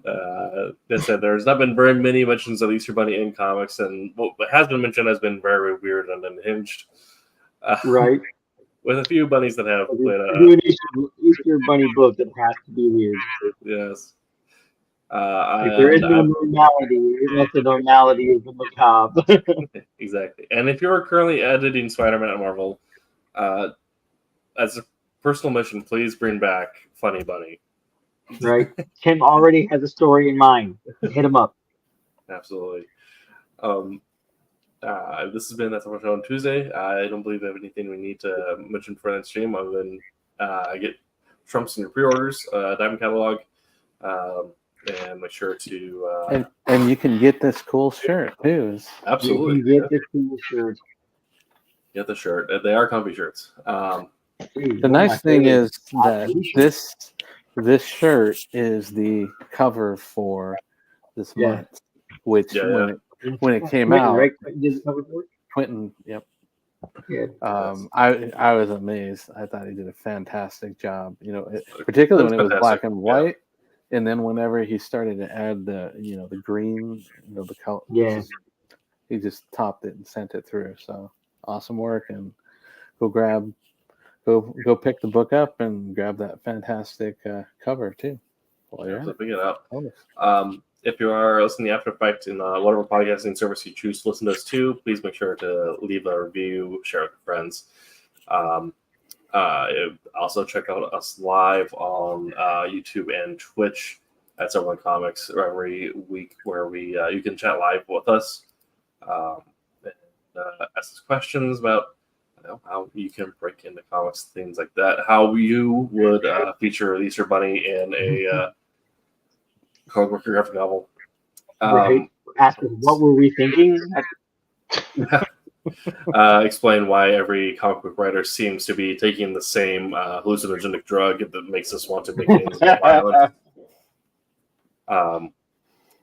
That said, there's not been very many mentions of Easter Bunny in comics, and what has been mentioned has been very weird and unhinged. Right. With a few bunnies that have played do an Easter Bunny book that has to be weird. Yes. If there is no normality, unless the normality is the macabre. Exactly. And if you're currently editing Spider-Man at Marvel, as a personal mission, please bring back Funny Bunny. Right. Tim already has a story in mind. Hit him up. Absolutely. This has been That's Our Show on Tuesday. I don't believe we have anything we need to mention for that stream other than get Trumps in your pre-orders, Diamond Catalog, and make sure to... and you can get this cool shirt, too. Absolutely. You get the cool shirt. Get the shirt. They are comfy shirts. The nice thing is that this shirt is the cover for this month, which when it came out, right? Quentin, yep. Yeah. I was amazed. I thought he did a fantastic job. Particularly when it was black and white, and then whenever he started to add the green, the color, he just topped it and sent it through. So awesome work, and go grab go pick the book up and grab that fantastic cover too. While you're So at pick it up. it. If you are listening to After Effect in whatever podcasting service you choose to listen to us to, please make sure to leave a review, share with your friends. Also check out us live on YouTube and Twitch at Silverline Comics every week, where we you can chat live with us and ask us questions about how you can break into comics, things like that. How you would feature the Easter Bunny in a comic book or graphic novel. Right. Ask us what were we thinking? Explain why every comic book writer seems to be taking the same hallucinogenic drug that makes us want to make things more violent.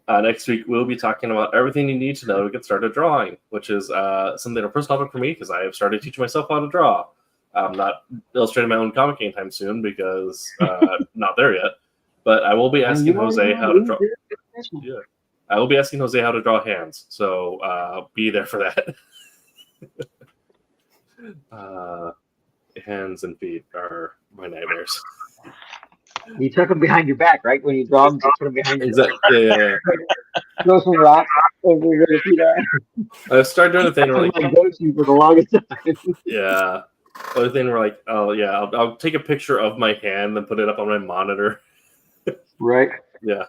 Next week, we'll be talking about everything you need to know to get started drawing, which is something a personal topic for me because I have started teaching myself how to draw. I'm not illustrating my own comic anytime soon because not there yet. But I will be asking Jose how to draw. Yeah, I will be asking Jose how to draw hands, so be there for that. Hands and feet are my nightmares. You tuck them behind your back, right? When you draw them, just put them behind your back. Exactly. Yeah. Throw some rocks over where your feet are. I've started doing a thing where like, my go-to for the longest time. yeah. Other thing where like, oh yeah, I'll take a picture of my hand and put it up on my monitor. Right. Yeah.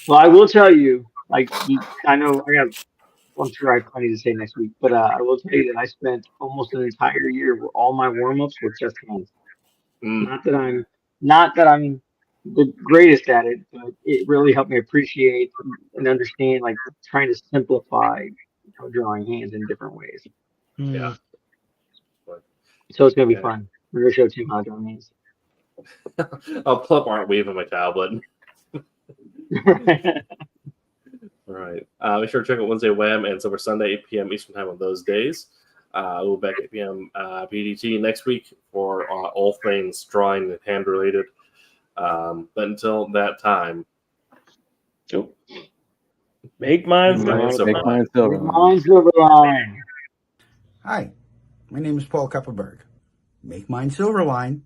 Well, I will tell you, like, I'm sure I have plenty to say next week, but I will tell you that I spent almost an entire year where all my warm-ups were just hands. Not that I'm the greatest at it, but it really helped me appreciate and understand, like, trying to simplify drawing hands in different ways. Yeah. So it's going to be fun. We're going to show Tim how to draw hands. I'll pull up Art Wave on my tablet. All right. Make sure to check out Wednesday Wham and Silver Sunday, 8 p.m. Eastern Time on those days. We'll be back at 8 p.m. PDT next week for all things drawing and hand related. But until that time, make mine Silverline. Hi, my name is Paul Kupperberg. Make mine Silverline.